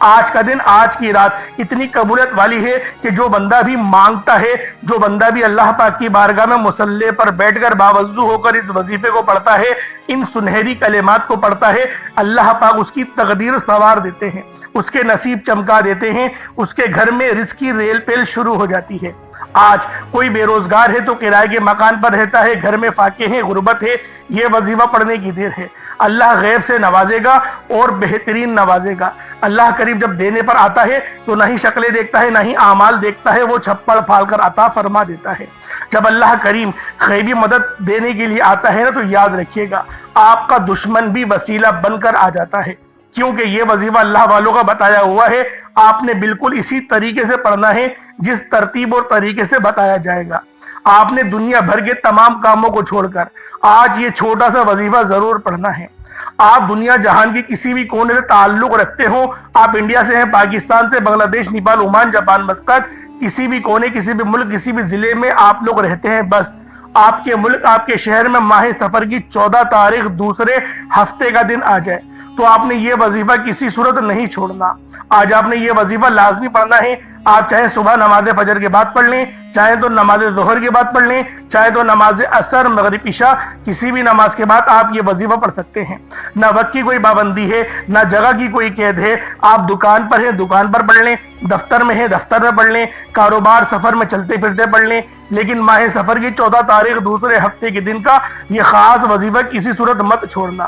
آج کا دن، آج کی رات اتنی قبولیت والی ہے کہ جو بندہ بھی مانگتا ہے، جو بندہ بھی اللہ پاک کی بارگاہ میں مصلی پر بیٹھ کر باوضو ہو کر اس وظیفے کو پڑھتا ہے، ان سنہری کلمات کو پڑھتا ہے، اللہ پاک اس کی تقدیر سنوار دیتے ہیں، اس کے نصیب چمکا دیتے ہیں، اس کے گھر میں رزق کی ریل پیل شروع ہو جاتی ہے۔ آج کوئی بے روزگار ہے تو کرائے کے مکان پر رہتا ہے، گھر میں فاقے ہیں، غربت ہے، یہ وظیفہ پڑھنے کی دیر ہے۔ اللہ غیب سے نوازے گا اور بہترین نوازے گا۔ اللہ قریب جب دینے پر آتا ہے تو نہ ہی شکلیں دیکھتا ہے، نہ ہی اعمال دیکھتا ہے، وہ چھپڑ پھاڑ کر عطا فرما دیتا ہے۔ جب اللہ کریم غیبی مدد دینے کے لیے آتا ہے نا تو یاد رکھیے گا آپ کا دشمن بھی وسیلہ بن کر آ جاتا ہے، کیونکہ یہ وظیفہ اللہ والوں کا بتایا ہوا ہے۔ آپ نے بالکل اسی طریقے سے پڑھنا ہے جس ترتیب اور طریقے سے بتایا جائے گا۔ آپ نے دنیا بھر کے تمام کاموں کو چھوڑ کر آج یہ چھوٹا سا وظیفہ ضرور پڑھنا ہے۔ آپ دنیا جہان کی کسی بھی کونے سے تعلق رکھتے ہوں، آپ انڈیا سے ہیں، پاکستان سے، بنگلہ دیش، نیپال، عمان، جاپان، مسقط، کسی بھی کونے، کسی بھی ملک، کسی بھی ضلع میں آپ لوگ رہتے ہیں، بس آپ کے ملک، آپ کے شہر میں ماہ سفر کی 14 تاریخ دوسرے ہفتے کا دن آ جائے تو آپ نے یہ وظیفہ کسی صورت نہیں چھوڑنا۔ آج آپ نے یہ وظیفہ لازمی پڑھنا ہے۔ آپ چاہے صبح نماز فجر کے بعد پڑھ لیں، چاہے تو نماز ظہر کے بعد پڑھ لیں، چاہے تو نماز عصر، مغرب، عشاء، کسی بھی نماز کے بعد آپ یہ وظیفہ پڑھ سکتے ہیں۔ نہ وقت کی کوئی پابندی ہے، نہ جگہ کی کوئی قید ہے۔ آپ دکان پر ہیں، دکان پر پڑھ لیں، دفتر میں ہیں، دفتر میں پڑھ لیں، کاروبار سفر میں چلتے پھرتے پڑھ لیں، لیکن ماہ سفر کی 14 تاریخ دوسرے ہفتے کے دن کا یہ خاص وظیفہ کسی صورت مت چھوڑنا۔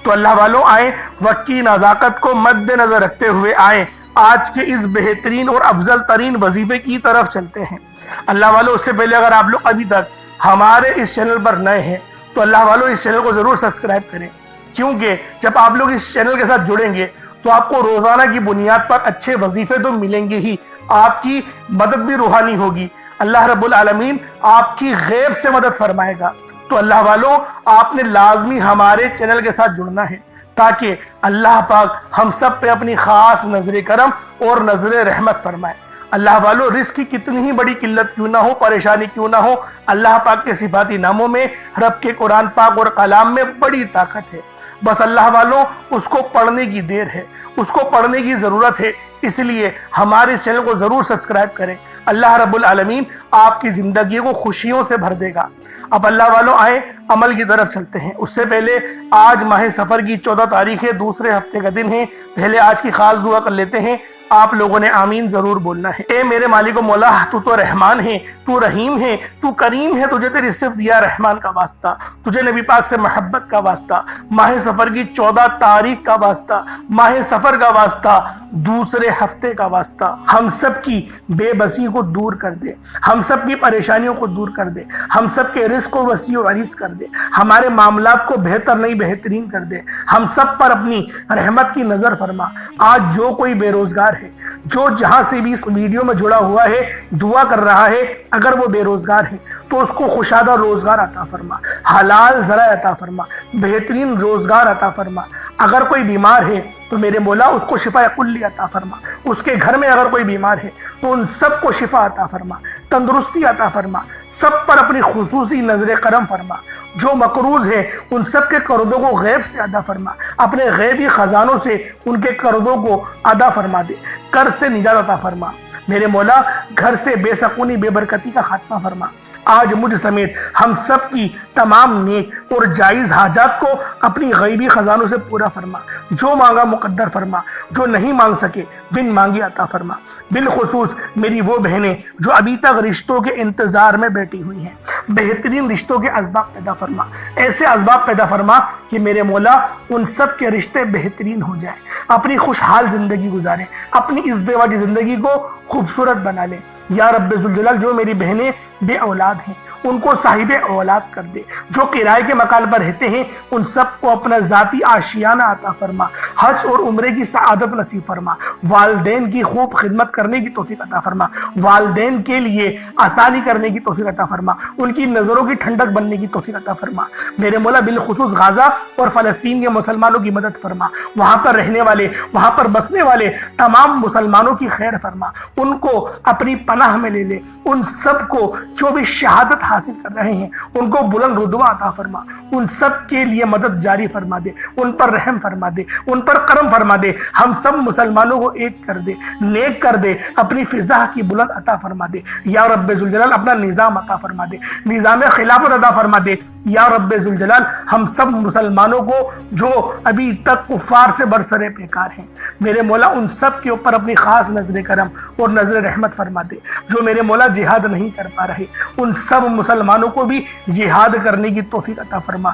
تو اللہ والوں آئیں، وقت کی نزاکت کو مد نظر رکھتے ہوئے آئیں، آج کے اس بہترین اور افضل ترین وظیفے کی طرف چلتے ہیں۔ اللہ والوں، اس سے پہلے اگر آپ لوگ ابھی تک ہمارے اس چینل پر نئے ہیں تو اللہ والوں اس چینل کو ضرور سبسکرائب کریں، کیونکہ جب آپ لوگ اس چینل کے ساتھ جڑیں گے تو آپ کو روزانہ کی بنیاد پر اچھے وظیفے تو ملیں گے ہی، آپ کی مدد بھی روحانی ہوگی، اللہ رب العالمین آپ کی غیب سے مدد فرمائے گا۔ تو اللہ والوں، آپ نے لازمی ہمارے چینل کے ساتھ جڑنا ہے تاکہ اللہ پاک ہم سب پہ اپنی خاص نظر کرم اور نظر رحمت فرمائے۔ اللہ والوں، رزق کی کتنی ہی بڑی قلت کیوں نہ ہو، پریشانی کیوں نہ ہو، اللہ پاک کے صفاتی ناموں میں، رب کے قرآن پاک اور کلام میں بڑی طاقت ہے۔ بس اللہ والوں، اس کو پڑھنے کی دیر ہے، اس کو پڑھنے کی ضرورت ہے، اس لیے ہمارے اس چینل کو ضرور سبسکرائب کریں۔ اللہ رب العالمین آپ کی زندگی کو خوشیوں سے بھر دے گا۔ اب اللہ والوں آئیں، عمل کی طرف چلتے ہیں۔ اس سے پہلے آج ماہ سفر کی 14 تاریخ ہے، دوسرے ہفتے کا دن ہے، پہلے آج کی خاص دعا کر لیتے ہیں۔ آپ لوگوں نے آمین ضرور بولنا ہے۔ اے میرے مالک و مولا، تو تو رحمان ہے، تو رحیم ہے، تو کریم ہے، تجھے تیری صفت دیا رحمان کا واسطہ، تجھے نبی پاک سے محبت کا واسطہ، ماہ سفر کی 14 تاریخ کا واسطہ، ماہ سفر کا واسطہ، دوسرے ہفتے کا واسطہ، ہم سب کی بے بسی کو دور کر دے، ہم سب کی پریشانیوں کو دور کر دے، ہم سب کے رزق کو وسیع و عریض کر دے، ہمارے معاملات کو بہتر نہیں بہترین کر دے، ہم سب پر اپنی رحمت کی نظر فرما۔ آج جو کوئی بے روزگار ہے، جو جہاں سے بھی اس ویڈیو میں جڑا ہوا ہے، دعا کر رہا ہے، اگر وہ بے روزگار ہے تو اس کو خوشادہ روزگار عطا فرما، حلال ذرائع عطا فرما، بہترین روزگار عطا فرما۔ اگر کوئی بیمار ہے تو میرے مولا اس کو شفا کلی عطا فرما، اس کے گھر میں اگر کوئی بیمار ہے تو ان سب کو شفا عطا فرما، تندرستی عطا فرما، سب پر اپنی خصوصی نظر کرم فرما۔ جو مقروض ہے ان سب کے قرضوں کو غیب سے ادا فرما، اپنے غیبی خزانوں سے ان کے قرضوں کو ادا فرما دے، قرض سے نجات عطا فرما۔ میرے مولا گھر سے بے سکونی بے برکتی کا خاتمہ فرما۔ آج مجھ سمیت ہم سب کی تمام نیک اور جائز حاجات کو اپنی غیبی خزانوں سے پورا فرما، جو مانگا مقدر فرما، جو نہیں مانگ سکے بن مانگی عطا فرما۔ بالخصوص میری وہ بہنیں جو ابھی تک رشتوں کے انتظار میں بیٹھی ہوئی ہیں، بہترین رشتوں کے اسباب پیدا فرما، ایسے اسباب پیدا فرما کہ میرے مولا ان سب کے رشتے بہترین ہو جائیں، اپنی خوشحال زندگی گزاریں، اپنی ازدواجی زندگی کو خوبصورت بنا لیں۔ یا رب ذوالجلال، جو میری بہنیں بے اولاد ہیں ان کو صاحب اولاد کر دے، جو کرائے کے مکان پر رہتے ہیں ان سب کو اپنا ذاتی آشیانہ عطا فرما، حج اور عمرے کی سعادت نصیب فرما، والدین کی خوب خدمت کرنے کی توفیق عطا فرما، والدین کے لیے آسانی کرنے کی توفیق عطا فرما، ان کی نظروں کی ٹھنڈک بننے کی توفیق عطا فرما۔ میرے مولا بالخصوص غزہ اور فلسطین کے مسلمانوں کی مدد فرما، وہاں پر رہنے والے، وہاں پر بسنے والے تمام مسلمانوں کی خیر فرما، ان کو اپنی پناہ میں لے لے، ان سب کو جو بھی شہادت حاصل کر رہے ہیں ان کو بلند رتبہ عطا فرما، ان سب کے لیے مدد جاری فرما دے، ان پر رحم فرما دے، ان پر کرم فرما دے، ہم سب مسلمانوں کو ایک کر دے، نیک کر دے، اپنی فضا کی بلند عطا فرما دے یا رب ذوالجلال، اپنا نظام عطا فرما دے، نظام خلافت عطا فرما دے یا رب ذوالجلال۔ ہم سب مسلمانوں کو جو ابھی تک کفار سے برسرے پیکار ہیں میرے مولا، ان سب کے اوپر اپنی خاص نظر کرم اور نظر رحمت فرما دے۔ جو میرے مولا جہاد نہیں کر پا رہے ان سب مسلمانوں کو بھی جہاد کرنے کی توفیق عطا فرما،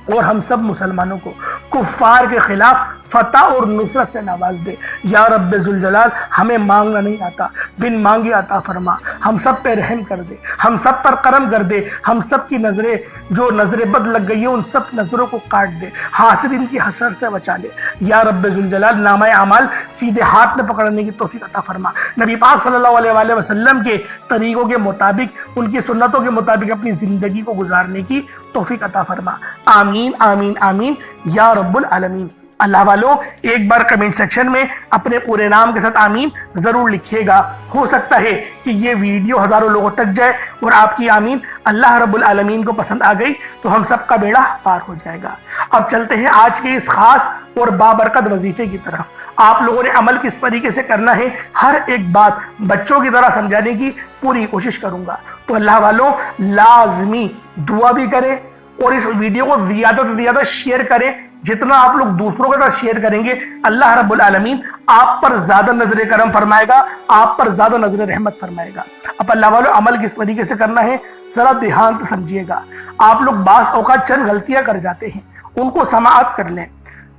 اور ہم سب مسلمانوں کو کفار کے خلاف فتح اور نصرت سے نواز دے یا رب ذوالجلال۔ ہمیں مانگنا نہیں آتا، بن مانگے عطا فرما، ہم سب پہ رحم کر دے، ہم سب پر کرم کر دے، ہم سب کی نظریں جو نظر بد لگ گئی ہیں ان سب نظروں کو کاٹ دے، حاسدین کی حسرت سے بچا لے یا رب ذوالجلال۔ نامہ اعمال سیدھے ہاتھ میں پکڑنے کی توفیق عطا فرما، نبی پاک صلی اللہ علیہ وآلہ وسلم کے طریقوں کے مطابق، ان کی سنتوں کے مطابق اپنی زندگی کو گزارنے کی توفیق عطا فرما، آمین آمین آمین یا رب العالمین۔ اللہ والوں ایک بار کمنٹ سیکشن میں اپنے پورے نام کے ساتھ آمین ضرور لکھیے گا، ہو سکتا ہے کہ یہ ویڈیو ہزاروں لوگوں تک جائے اور آپ کی آمین اللہ رب العالمین کو پسند آ گئی تو ہم سب کا بیڑا پار ہو جائے گا۔ اب چلتے ہیں آج کے اس خاص اور بابرکت وظیفے کی طرف۔ آپ لوگوں نے عمل کس طریقے سے کرنا ہے ہر ایک بات بچوں کی طرح سمجھانے کی پوری کوشش کروں گا، تو اللہ والوں لازمی دعا بھی کریں اور اس ویڈیو کو زیادہ سے زیادہ شیئر کریں۔ جتنا آپ لوگ دوسروں کے ساتھ شیئر کریں گے اللہ رب العالمین آپ پر زیادہ نظر کرم فرمائے گا، آپ پر زیادہ نظر رحمت فرمائے گا۔ اب اللہ والوں عمل کس طریقے سے کرنا ہے ذرا دھیان سے سمجھیے گا۔ آپ لوگ بعض اوقات چند غلطیاں کر جاتے ہیں، ان کو سماعت کر لیں۔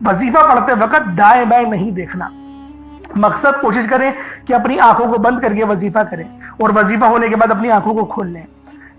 وظیفہ پڑھتے وقت دائیں بائیں نہیں دیکھنا، مقصد کوشش کریں کہ اپنی آنکھوں کو بند کر کے وظیفہ کریں اور وظیفہ ہونے کے بعد اپنی آنکھوں کو کھول لیں،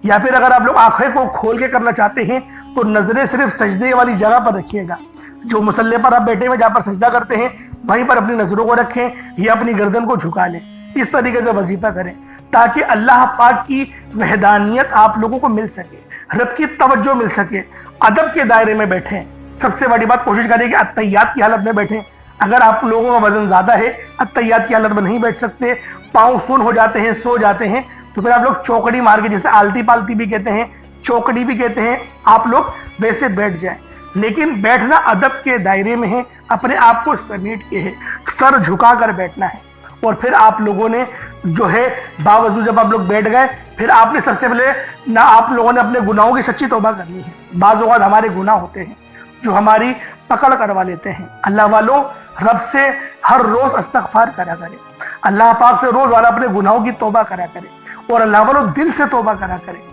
یا پھر اگر آپ لوگ آنکھیں کو کھول کے کرنا چاہتے ہیں تو نظریں صرف سجدے والی جگہ پر رکھیے گا، جو مصلی پر آپ بیٹھے ہوئے جہاں پر سجدہ کرتے ہیں وہیں پر اپنی نظروں کو رکھیں یا اپنی گردن کو جھکا لیں۔ اس طریقے سے وظیفہ کریں تاکہ اللہ پاک کی وحدانیت آپ لوگوں کو مل سکے، رب کی توجہ مل سکے۔ ادب کے دائرے میں بیٹھیں، سب سے بڑی بات کوشش کریں کہ اتحیات کی حالت میں بیٹھیں۔ اگر آپ لوگوں کا وزن زیادہ ہے اتحیات کی حالت میں نہیں بیٹھ سکتے، پاؤں سن ہو جاتے ہیں، سو جاتے ہیں، تو پھر آپ لوگ چوکڑی مار کے، جسے آلتی پالتی بھی کہتے ہیں، چوکڑی بھی کہتے ہیں، آپ لوگ ویسے بیٹھ جائیں۔ لیکن بیٹھنا ادب کے دائرے میں ہے، اپنے آپ کو سمیٹ کے ہے، سر جھکا کر بیٹھنا ہے۔ اور پھر آپ لوگوں نے جو ہے باوضو جب آپ لوگ بیٹھ گئے پھر آپ نے سب سے پہلے نہ آپ لوگوں نے اپنے گناہوں کی سچی توبہ کرنی ہے۔ بعض اوقات ہمارے گناہ ہوتے ہیں جو ہماری پکڑ کروا لیتے ہیں۔ اللہ والوں رب سے ہر روز استغفار کرا کرے، اللہ پاک سے روز والا اپنے گناہوں کی توبہ کرا کرے، اور اللہ والوں دل سے توبہ کرا کرے۔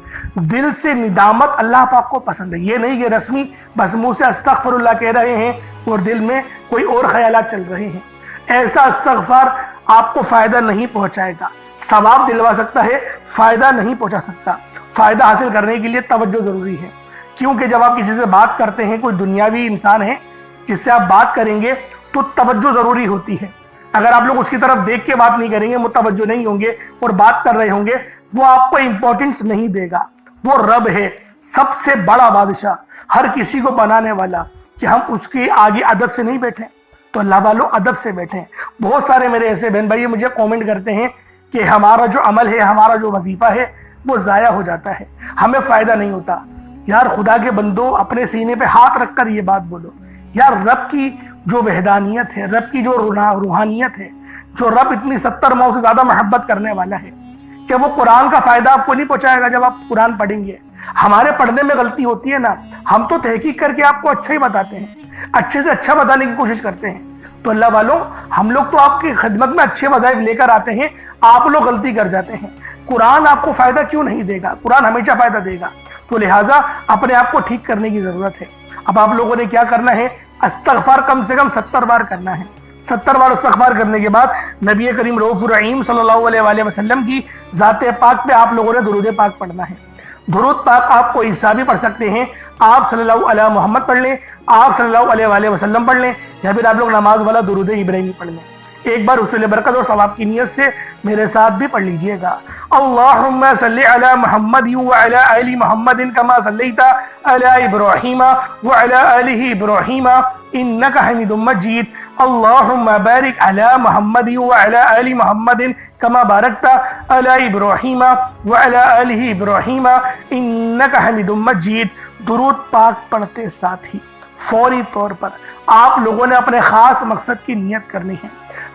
دل سے ندامت اللہ پاک کو پسند ہے، یہ نہیں کہ رسمی بس منہ سے استغفر اللہ کہہ رہے ہیں اور دل میں کوئی اور خیالات چل رہے ہیں۔ ایسا استغفار آپ کو فائدہ نہیں پہنچائے گا، ثواب دلوا سکتا ہے، فائدہ نہیں پہنچا سکتا۔ فائدہ حاصل کرنے کے لیے توجہ ضروری ہے، کیونکہ جب آپ کسی سے بات کرتے ہیں، کوئی دنیاوی انسان ہے جس سے آپ بات کریں گے تو توجہ ضروری ہوتی ہے۔ اگر آپ لوگ اس کی طرف دیکھ کے بات نہیں کریں گے، متوجہ نہیں ہوں گے اور بات کر رہے ہوں گے، وہ آپ کو امپورٹنس نہیں دے گا۔ وہ رب ہے، سب سے بڑا بادشاہ، ہر کسی کو بنانے والا، کہ ہم اس کے آگے ادب سے نہیں بیٹھیں۔ تو اللہ والوں ادب سے بیٹھیں۔ بہت سارے میرے ایسے بہن بھائی مجھے کومنٹ کرتے ہیں کہ ہمارا جو عمل ہے، ہمارا جو وظیفہ ہے وہ ضائع ہو جاتا ہے، ہمیں فائدہ نہیں ہوتا۔ یار خدا کے بندو، اپنے سینے پہ ہاتھ رکھ کر یہ بات بولو، یار رب کی جو وحدانیت ہے، رب کی جو روحانیت ہے، جو رب اتنی 70 ماؤں سے زیادہ محبت کرنے والا ہے، کہ وہ قرآن کا فائدہ آپ کو نہیں پہنچائے گا جب آپ قرآن پڑھیں گے۔ ہمارے پڑھنے میں غلطی ہوتی ہے نا، ہم تو تحقیق کر کے آپ کو اچھا ہی بتاتے ہیں، اچھے سے اچھا بتانے کی کوشش کرتے ہیں۔ تو اللہ والوں ہم لوگ تو آپ کی خدمت میں اچھے وظائف لے کر آتے ہیں، آپ لوگ غلطی کر جاتے ہیں۔ قرآن آپ کو فائدہ کیوں نہیں دے گا؟ قرآن ہمیشہ فائدہ دے گا، تو لہٰذا اپنے آپ کو ٹھیک کرنے کی ضرورت ہے۔ اب آپ لوگوں نے کیا کرنا ہے؟ استغفار کم سے کم 70 بار کرنا ہے۔ 70 بار استغفار کرنے کے بعد نبی کریم رؤوف الرحیم صلی اللہ علیہ وآلہ وسلم کی ذات پاک پہ آپ لوگوں نے درود پاک پڑھنا ہے۔ درود پاک آپ کو عیسیٰ بھی پڑھ سکتے ہیں، آپ صلی اللہ علیہ محمد پڑھ لیں، آپ صلی اللہ علیہ وآلہ وسلم پڑھ لیں، یا پھر آپ لوگ نماز والا درود ابراہیمی پڑھ لیں۔ ایک بار حصول برکت اور ثواب کی نیت سے میرے ساتھ بھی پڑھ لیجئے گا۔ اللہم صلی علی محمد وعلی آل محمد کما صلیت علی ابراہیم وعلی آل ابراہیم انک حمید مجید۔ اللہم بارک علی محمد وعلی آل محمد کما بارکت علی ابراہیم وعلی آل ابراہیم انک حمید مجید۔ درود پاک پڑھتے ساتھ ہی فوری طور پر آپ لوگوں نے اپنے خاص مقصد کی نیت کرنی ہے۔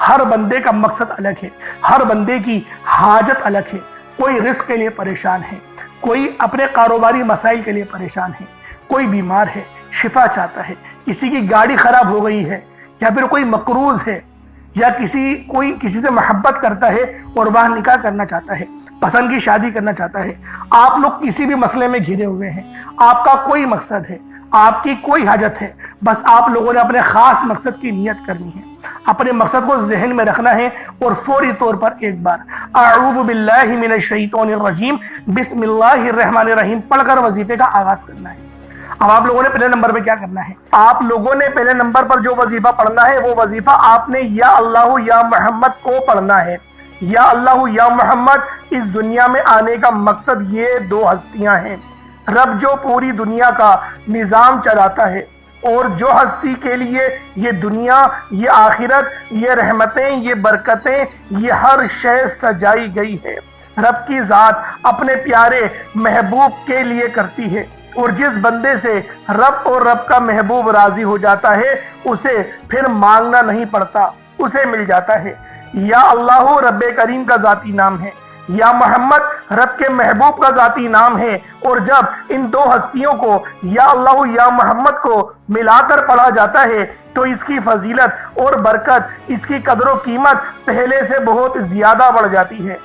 ہر بندے کا مقصد الگ ہے، ہر بندے کی حاجت الگ ہے۔ کوئی رزق کے لیے پریشان ہے، کوئی اپنے کاروباری مسائل کے لیے پریشان ہے، کوئی بیمار ہے شفا چاہتا ہے، کسی کی گاڑی خراب ہو گئی ہے، یا پھر کوئی مقروض ہے، یا کوئی کسی سے محبت کرتا ہے اور وہ نکاح کرنا چاہتا ہے، پسند کی شادی کرنا چاہتا ہے۔ آپ لوگ کسی بھی مسئلے میں گھرے ہوئے ہیں، آپ کا کوئی مقصد ہے، آپ کی کوئی حاجت ہے، بس آپ لوگوں نے اپنے خاص مقصد کی نیت کرنی ہے، اپنے مقصد کو ذہن میں رکھنا ہے اور فوری طور پر ایک بار اعوذ باللہ من الشیطان الرجیم بسم اللہ الرحمن الرحیم پڑھ کر وظیفے کا آغاز کرنا ہے۔ اب آپ لوگوں نے پہلے نمبر پہ کیا کرنا ہے؟ آپ لوگوں نے پہلے نمبر پر جو وظیفہ پڑھنا ہے وہ وظیفہ آپ نے یا اللہ یا محمد کو پڑھنا ہے۔ یا اللہ یا محمد اس دنیا میں آنے کا مقصد یہ دو ہستیاں ہیں، رب جو پوری دنیا کا نظام چلاتا ہے اور جو ہستی کے لیے یہ دنیا، یہ آخرت، یہ رحمتیں، یہ برکتیں، یہ ہر شے سجائی گئی ہے، رب کی ذات اپنے پیارے محبوب کے لیے کرتی ہے، اور جس بندے سے رب اور رب کا محبوب راضی ہو جاتا ہے اسے پھر مانگنا نہیں پڑتا، اسے مل جاتا ہے۔ یا اللہ رب کریم کا ذاتی نام ہے، یا محمد رب کے محبوب کا ذاتی نام ہے، اور جب ان دو ہستیوں کو یا اللہ یا محمد کو ملا کر پڑھا جاتا ہے تو اس کی فضیلت اور برکت، اس کی قدر و قیمت پہلے سے بہت زیادہ بڑھ جاتی ہے۔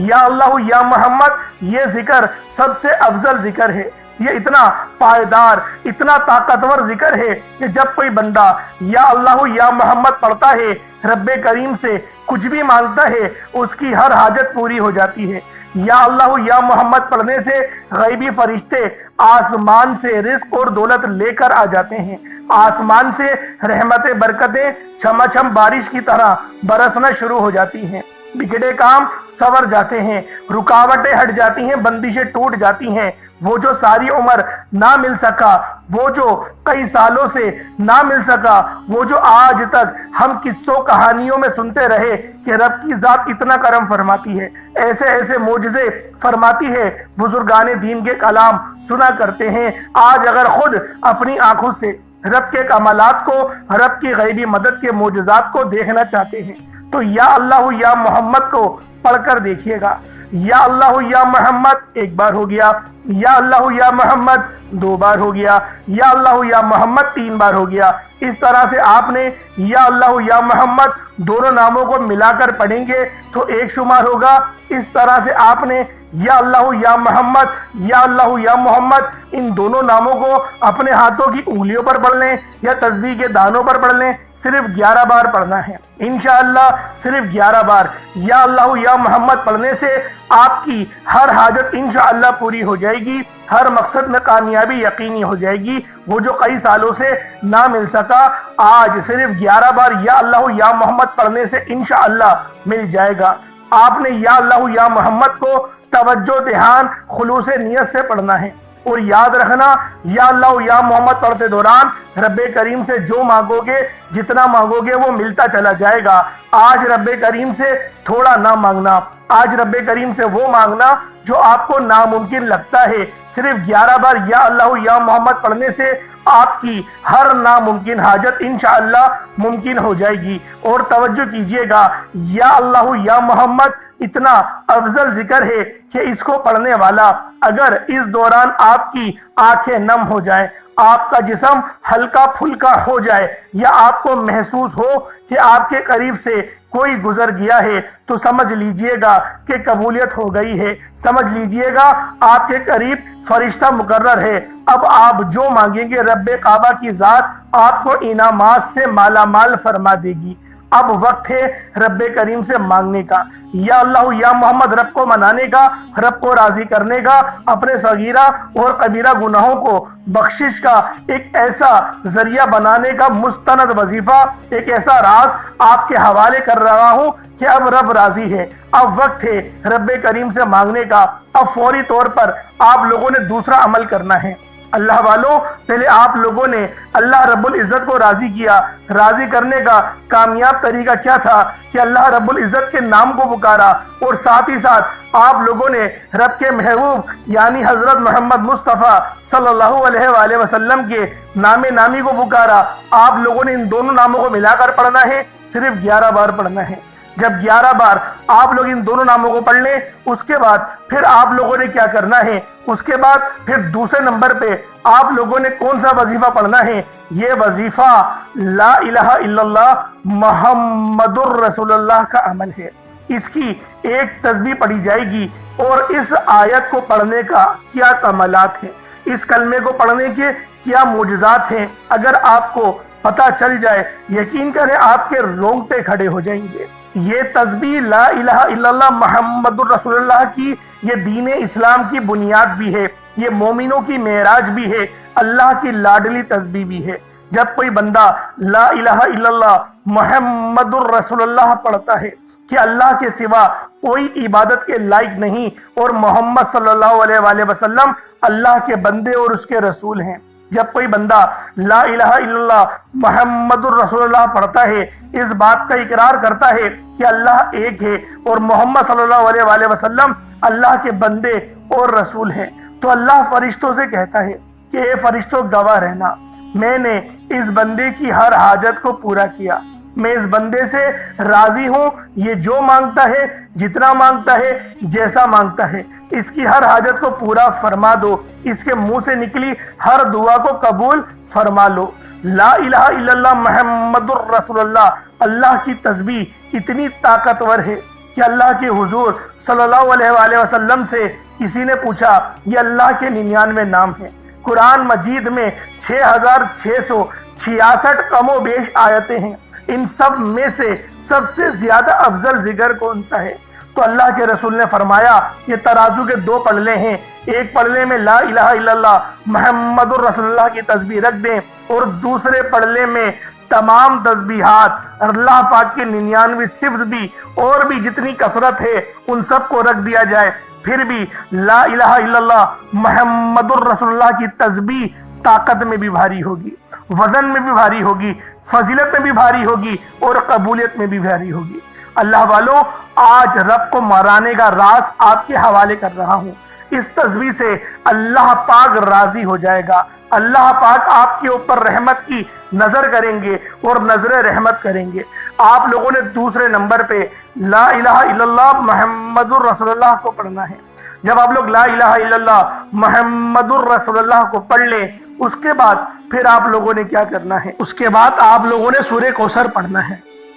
یا اللہ یا محمد یہ ذکر سب سے افضل ذکر ہے، یہ اتنا پائیدار، اتنا طاقتور ذکر ہے کہ جب کوئی بندہ یا اللہ یا محمد پڑھتا ہے، رب کریم سے کچھ بھی مانگتا ہے، اس کی ہر حاجت پوری ہو جاتی ہے۔ یا اللہ یا محمد پڑھنے سے غیبی فرشتے آسمان سے رزق اور دولت لے کر آ جاتے ہیں، آسمان سے رحمتیں برکتیں چھما چھم بارش کی طرح برسنا شروع ہو جاتی ہیں، بگڑے کام سنور جاتے ہیں، رکاوٹیں ہٹ جاتی ہیں، بندشیں ٹوٹ جاتی ہیں۔ وہ جو ساری عمر نہ مل سکا، وہ جو کئی سالوں سے نہ مل سکا، وہ جو آج تک ہم قصوں کہانیوں میں سنتے رہے کہ رب کی ذات اتنا کرم فرماتی ہے، ایسے ایسے معجزے فرماتی ہے، بزرگان دین کے کلام سنا کرتے ہیں، آج اگر خود اپنی آنکھوں سے رب کے کمالات کو، رب کی غیبی مدد کے معجزات کو دیکھنا چاہتے ہیں تو یا اللہ یا محمد کو پڑھ کر دیکھیے گا۔ یا اللہ یا محمد ایک بار ہو گیا، یا اللہ یا محمد دو بار ہو گیا، یا اللہ یا محمد تین بار ہو گیا۔ اس طرح سے آپ نے یا اللہ یا محمد دونوں ناموں کو ملا کر پڑھیں گے تو ایک شمار ہوگا۔ اس طرح سے آپ نے یا اللہ یا محمد، یا اللہ یا محمد ان دونوں ناموں کو اپنے ہاتھوں کی انگلیوں پر پڑھ لیں یا تسبیح کے دانوں پر پڑھ لیں، صرف 11 بار پڑھنا ہے انشاءاللہ، صرف 11 بار یا اللہ یا محمد پڑھنے سے آپ کی ہر حاجت انشاءاللہ پوری ہو جائے گی، ہر مقصد میں کامیابی یقینی ہو جائے گی۔ وہ جو کئی سالوں سے نہ مل سکا آج صرف 11 بار یا اللہ یا محمد پڑھنے سے انشاءاللہ مل جائے گا۔ آپ نے یا اللہ یا محمد کو توجہ دھیان خلوص نیت سے پڑھنا ہے، اور یاد رکھنا یا اللہ یا محمد پڑھتے دوران رب کریم سے جو مانگو گے، جتنا مانگو گے وہ ملتا چلا جائے گا۔ آج رب کریم سے تھوڑا نہ مانگنا، آج رب کریم سے وہ مانگنا جو آپ کو ناممکن لگتا ہے۔ صرف 11 بار یا اللہ یا محمد پڑھنے سے آپ کی ہر ناممکن حاجت انشاءاللہ ممکن ہو جائے گی۔ اور توجہ کیجئے گا، یا اللہ یا محمد اتنا افضل ذکر ہے کہ اس کو پڑھنے والا اگر اس دوران آپ کی آنکھیں نم ہو جائیں، آپ کا جسم ہلکا پھلکا ہو جائے، یا آپ کو محسوس ہو کہ آپ کے قریب سے کوئی گزر گیا ہے، تو سمجھ لیجئے گا کہ قبولیت ہو گئی ہے، سمجھ لیجئے گا آپ کے قریب فرشتہ مقرر ہے۔ اب آپ جو مانگیں گے رب کعبہ کی ذات آپ کو انعامات سے مالا مال فرما دے گی۔ اب وقت ہے رب کریم سے مانگنے کا، یا اللہ یا محمد رب کو منانے کا، رب کو راضی کرنے کا، اپنے صغیرہ اور کبیرہ گناہوں کو بخشش کا ایک ایسا ذریعہ بنانے کا مستند وظیفہ، ایک ایسا راز آپ کے حوالے کر رہا ہوں کہ اب رب راضی ہے۔ اب وقت ہے رب کریم سے مانگنے کا۔ اب فوری طور پر آپ لوگوں نے دوسرا عمل کرنا ہے۔ اللہ والوں، پہلے آپ لوگوں نے اللہ رب العزت کو راضی کیا۔ راضی کرنے کا کامیاب طریقہ کیا تھا کہ اللہ رب العزت کے نام کو پکارا، اور ساتھ ہی ساتھ آپ لوگوں نے رب کے محبوب یعنی حضرت محمد مصطفیٰ صلی اللہ علیہ وآلہ وسلم کے نام نامی کو پکارا۔ آپ لوگوں نے ان دونوں ناموں کو ملا کر پڑھنا ہے، صرف 11 بار پڑھنا ہے۔ جب 11 بار آپ لوگ ان دونوں ناموں کو پڑھ لیں، اس کے بعد پھر آپ لوگوں نے کیا کرنا ہے، اس کے بعد پھر دوسرے نمبر پہ آپ لوگوں نے کون سا وظیفہ پڑھنا ہے؟ یہ وظیفہ لا الہ الا اللہ محمد الرسول اللہ کا عمل ہے۔ اس کی ایک تسبیح پڑھی جائے گی، اور اس آیت کو پڑھنے کا کیا کمالات ہیں، اس کلمے کو پڑھنے کے کیا معجزات ہیں، اگر آپ کو پتہ چل جائے، یقین کریں آپ کے رونگٹے کھڑے ہو جائیں گے۔ یہ تسبیح لا الہ الا اللہ محمد الرسول اللہ کی یہ دین اسلام کی بنیاد بھی ہے، یہ مومنوں کی معراج بھی ہے، اللہ کی لاڈلی تسبیح بھی ہے۔ جب کوئی بندہ لا الہ الا اللہ محمد الرسول اللہ پڑھتا ہے کہ اللہ کے سوا کوئی عبادت کے لائق نہیں، اور محمد صلی اللہ علیہ وآلہ وسلم اللہ کے بندے اور اس کے رسول ہیں، جب کوئی بندہ لا الہ الا اللہ محمد الرسول اللہ پڑھتا ہے، اس بات کا اقرار کرتا ہے کہ اللہ ایک ہے اور محمد صلی اللہ علیہ وآلہ وسلم اللہ کے بندے اور رسول ہیں، تو اللہ فرشتوں سے کہتا ہے کہ اے فرشتوں گواہ رہنا، میں نے اس بندے کی ہر حاجت کو پورا کیا، میں اس بندے سے راضی ہوں، یہ جو مانگتا ہے، جتنا مانگتا ہے، جیسا مانگتا ہے، اس کی ہر حاجت کو پورا فرما دو، اس کے منہ سے نکلی ہر دعا کو قبول فرما لو۔ لا الہ الا اللہ محمد الرسول اللہ، اللہ کی تسبیح اتنی طاقتور ہے کہ اللہ کے حضور صلی اللہ علیہ وآلہ وسلم سے کسی نے پوچھا، یہ اللہ کے 99 نام ہیں، قرآن مجید میں 6666 کم و بیش آیتیں ہیں، ان سب میں سے سب سے زیادہ افضل ذکر کون سا ہے؟ تو اللہ کے رسول نے فرمایا یہ ترازو کے 2 پلڑے ہیں، ایک پلڑے میں لا الہ الا اللہ محمد الرسول اللہ کی تسبیح رکھ دیں، اور دوسرے پلڑے میں تمام تسبیحات اللہ پاک کے 99 صفت بھی اور بھی جتنی کثرت ہے ان سب کو رکھ دیا جائے، پھر بھی لا الہ الا اللہ محمد الرسول اللہ کی تسبیح طاقت میں بھی بھاری ہوگی، وزن میں بھی بھاری ہوگی، فضیلت میں بھی بھاری ہوگی، اور قبولیت میں بھی بھاری ہوگی۔ اللہ والوں، آج رب کو مرانے کا راز آپ کے حوالے کر رہا ہوں۔ اس تسبیح سے اللہ پاک راضی ہو جائے گا، اللہ پاک آپ کے اوپر رحمت کی نظر کریں گے اور نظر رحمت کریں گے۔ آپ لوگوں نے دوسرے نمبر پہ لا الہ الا اللہ محمد الرسول اللہ کو پڑھنا ہے۔ جب آپ لوگ لا الہ الا اللہ محمد الرسول اللہ کو پڑھ لیں، اس کے بعد پھر آپ لوگوں نے کیا کرنا ہے؟ اس کے بعد آپ لوگوں نے سورہ کوثر پڑھنا ہے۔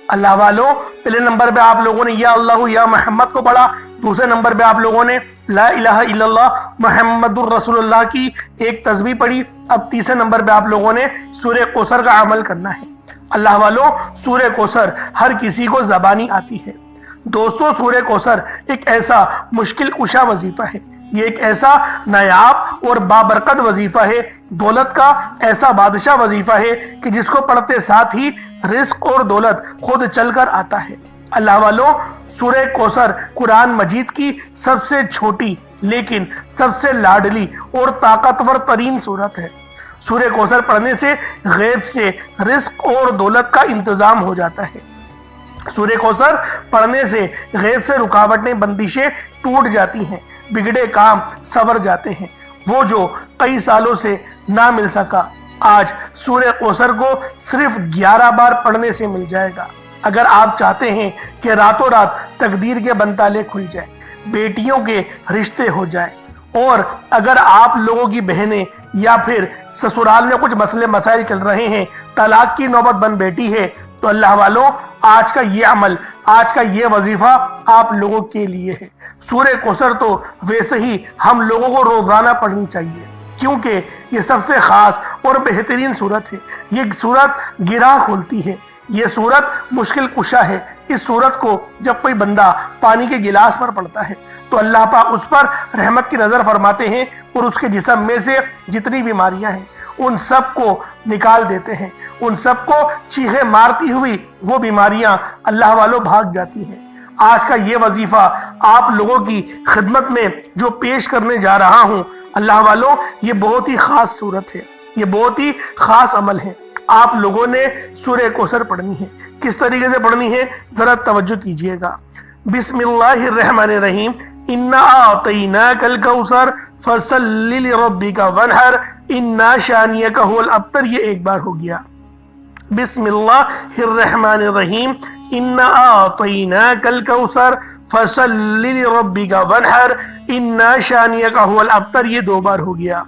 اللہ والوں، پہلے نمبر پہ آپ لوگوں نے یا اللہ یا محمد کو پڑھا، دوسرے نمبر پہ آپ لوگوں نے لا الہ الا اللہ محمد الرسول اللہ کی ایک تسبیح پڑھی، اب تیسرے نمبر پہ آپ لوگوں نے سورہ کوثر کا عمل کرنا ہے۔ اللہ والوں، سورہ کوثر ہر کسی کو زبانی آتی ہے۔ دوستو، سورہ کوثر ایک ایسا مشکل کشا وظیفہ ہے، یہ ایک ایسا نایاب اور بابرکت وظیفہ ہے، دولت کا ایسا بادشاہ وظیفہ ہے کہ جس کو پڑھتے ساتھ ہی رزق اور دولت خود چل کر آتا ہے۔ اللہ والوں، سورہ کوثر قرآن مجید کی سب سے چھوٹی لیکن سب سے لاڈلی اور طاقتور ترین سورت ہے۔ سورہ کوثر پڑھنے سے غیب سے رزق اور دولت کا انتظام ہو جاتا ہے۔ سورہ کوثر پڑھنے سے غیب سے رکاوٹیں، بندشیں ٹوٹ جاتی ہیں، بگڑے کام سنور جاتے ہیں۔ وہ جو کئی سالوں سے نہ مل سکا، آج سورہ کوثر کو صرف 11 بار پڑھنے سے مل جائے گا۔ اگر آپ چاہتے ہیں کہ راتوں رات تقدیر کے بنتالے کھل جائیں، بیٹیوں کے رشتے ہو جائیں، اور اگر آپ لوگوں کی بہنیں یا پھر سسرال میں کچھ مسئلے مسائل چل رہے ہیں، طلاق کی نوبت بن بیٹھی ہے، تو اللہ والوں، آج کا یہ عمل، آج کا یہ وظیفہ آپ لوگوں کے لیے ہے۔ سورہ کوثر تو ویسے ہی ہم لوگوں کو روزانہ پڑھنی چاہیے، کیونکہ یہ سب سے خاص اور بہترین سورت ہے۔ یہ سورت گرہ کھولتی ہے، یہ سورت مشکل کشا ہے۔ اس سورت کو جب کوئی بندہ پانی کے گلاس پر پڑھتا ہے تو اللہ پاک اس پر رحمت کی نظر فرماتے ہیں، اور اس کے جسم میں سے جتنی بیماریاں ہیں ان سب کو نکال دیتے ہیں، ان سب کو چیخے مارتی ہوئی وہ بیماریاں اللہ والوں بھاگ جاتی ہیں۔ آج کا یہ وظیفہ آپ لوگوں کی خدمت میں جو پیش کرنے جا رہا ہوں اللہ والوں، یہ بہت ہی خاص صورت ہے، یہ بہت ہی خاص عمل ہے۔ آپ لوگوں نے سورہ کوثر پڑھنی ہے۔ کس طریقے سے پڑھنی ہے ذرا توجہ کیجئے گا۔ بسم اللہ الرحمن الرحیم، انا اعطیناک الکوثر فصل لربک وانحر انا شانیک هو الابتر، یہ ایک بار ہو گیا۔ بسم اللہ الرحمن الرحیم، انا اعطیناک الکوثر فصل لربک وانحر انا شانیک هو الابتر، یہ دو بار ہو گیا۔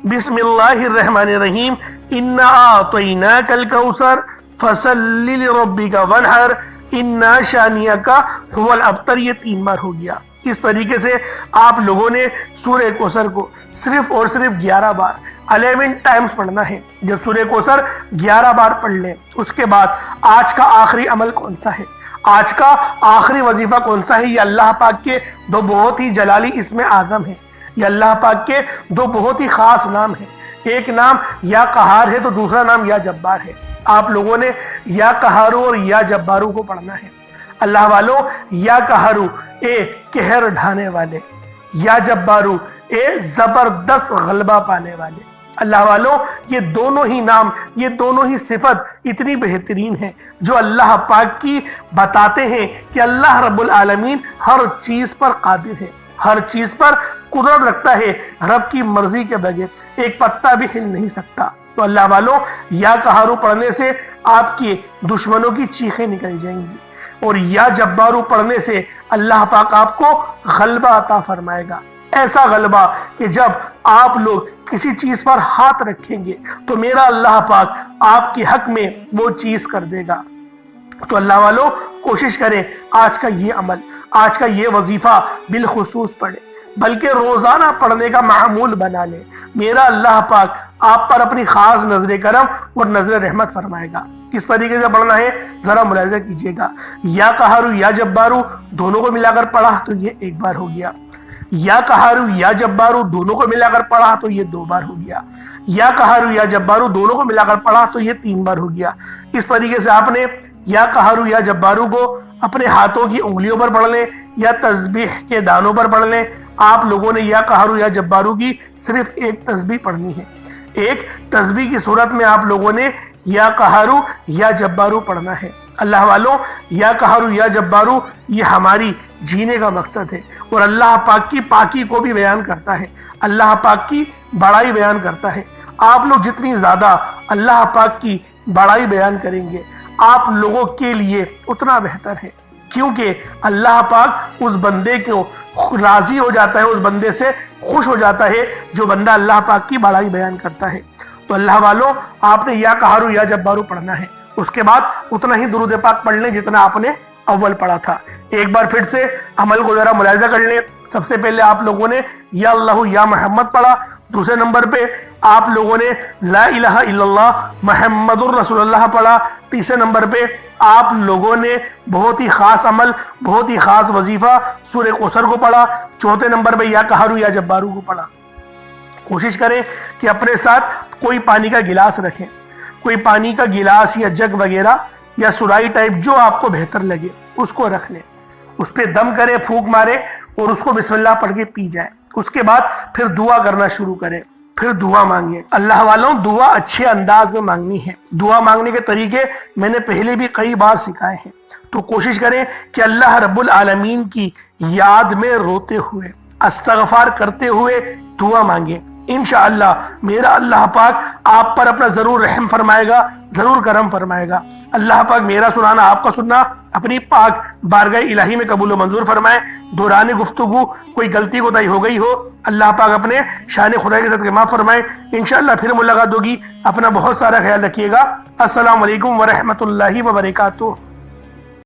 بسم اللہ الرحمن الرحیم، انا اعطیناک الکوثر فصل لربک وانحر انا شانیک هو الابتر، یہ تین بار ہو گیا۔ اس طریقے سے آپ لوگوں نے سورہ کوثر کو صرف اور صرف 11 بار 11 ٹائمز پڑھنا ہے۔ جب سورہ کوثر 11 بار پڑھ لیں، اس کے بعد آج کا آخری عمل کون سا ہے، آج کا آخری وظیفہ کون سا ہے؟ یہ اللہ پاک کے دو بہت ہی جلالی اسم اعظم ہیں، یہ اللہ پاک کے دو بہت ہی خاص نام ہیں۔ ایک نام یا قہار ہے تو دوسرا نام یا جبار ہے۔ آپ لوگوں نے یا قہارو اور یا جبارو کو پڑھنا ہے۔ اللہ والوں، یا قہارو اے قہر ڈھانے والے، یا جبارو اے زبردست غلبہ پانے والے۔ اللہ والوں، یہ دونوں ہی نام، یہ دونوں ہی صفت اتنی بہترین ہیں جو اللہ پاک کی بتاتے ہیں کہ اللہ رب العالمین ہر چیز پر قادر ہے، ہر چیز پر قدرت رکھتا ہے، رب کی مرضی کے بغیر ایک پتا بھی ہل نہیں سکتا۔ تو اللہ والوں، یا قہارو پڑھنے سے آپ کے دشمنوں کی چیخیں نکل جائیں گی، اور یا جبارو پڑھنے سے اللہ پاک آپ کو غلبہ عطا فرمائے گا، ایسا غلبہ کہ جب آپ لوگ کسی چیز پر ہاتھ رکھیں گے تو میرا اللہ پاک آپ کے حق میں وہ چیز کر دے گا۔ تو اللہ والوں، کوشش کریں آج کا یہ عمل، آج کا یہ وظیفہ بالخصوص پڑھیں، بلکہ روزانہ پڑھنے کا معمول بنا لیں۔ میرا اللہ پاک آپ پر اپنی خاص نظر کرم اور نظر رحمت فرمائے گا۔ کس طریقے سے پڑھنا ہے ذرا ملاحظہ کیجئے گا۔ یا قہارو یا جبارو دونوں کو ملا کر پڑھا تو یہ ایک بار ہو گیا۔ یا قہارو یا جبارو دونوں کو ملا کر پڑھا تو یہ دو بار ہو گیا۔ یا قہارو یا جبارو دونوں کو ملا کر پڑھا تو یہ تین بار ہو گیا۔ اس طریقے سے آپ نے یا قہارو یا جبارو کو اپنے ہاتھوں کی انگلیوں پر پڑھ لیں یا تسبیح کے دانوں پر پڑھ لیں۔ آپ لوگوں نے یا قہارو یا جبارو کی صرف ایک تسبیح پڑھنی ہے۔ ایک تسبیح کی صورت میں آپ لوگوں نے یا قہارو یا جبارو پڑھنا ہے۔ اللہ والوں، یا قہارو یا جبارو یہ ہماری جینے کا مقصد ہے، اور اللہ پاک کی پاکی کو بھی بیان کرتا ہے، اللہ پاک کی بڑائی بیان کرتا ہے۔ آپ لوگ جتنی زیادہ اللہ پاک کی بڑائی بیان کریں گے آپ لوگوں کے لیے اتنا بہتر ہے، کیونکہ اللہ پاک اس بندے کو راضی ہو جاتا ہے، اس بندے سے خوش ہو جاتا ہے جو بندہ اللہ پاک کی بڑائی بیان کرتا ہے۔ تو اللہ والوں، آپ نے یا قہارو یا جبارو پڑھنا ہے، اس کے بعد اتنا ہی درود پاک پڑھ لیں جتنا آپ نے اول پڑھا تھا۔ ایک بار پھر سے عمل کو ذرا ملاحظہ کر لیں۔ سب سے پہلے آپ لوگوں نے یا اللہ یا محمد پڑھا، دوسرے نمبر پہ آپ لوگوں نے لا الہ الا اللہ محمد الرسول اللہ پڑھا، تیسرے نمبر پہ آپ لوگوں نے بہت ہی خاص عمل، بہت ہی خاص وظیفہ سورہ کوثر کو پڑھا، چوتھے نمبر پہ یا قہارو یا جبارو کو پڑھا۔ کوشش کریں کہ اپنے ساتھ کوئی پانی کا گلاس رکھیں، کوئی پانی کا گلاس یا جگ وغیرہ یا سرائی ٹائپ جو آپ کو بہتر لگے اس کو رکھ لیں، اس پہ دم کریں، پھونک مارے اور اس کو بسم اللہ پڑھ کے پی جائیں۔ اس کے بعد پھر دعا کرنا شروع کریں، پھر دعا مانگیں۔ اللہ والوں، دعا اچھے انداز میں مانگنی ہے۔ دعا مانگنے کے طریقے میں نے پہلے بھی کئی بار سکھائے ہیں، تو کوشش کریں کہ اللہ رب العالمین کی یاد میں روتے ہوئے، استغفار کرتے ہوئے دعا مانگیں۔ انشاءاللہ میرا اللہ پاک آپ پر اپنا ضرور رحم فرمائے گا، ضرور کرم فرمائے گا۔ اللہ پاک میرا سنانا، آپ کا سننا اپنی پاک بارگاہ الہی میں قبول و منظور فرمائے۔ دوران گفتگو کوئی غلطی کوتاہی ہو گئی ہو، اللہ پاک اپنے شان خدا کے صدقے معاف فرمائے۔ انشاءاللہ پھر ملاقات ہوگی۔ اپنا بہت سارا خیال رکھیے گا۔ السلام علیکم ورحمۃ اللہ وبرکاتہ۔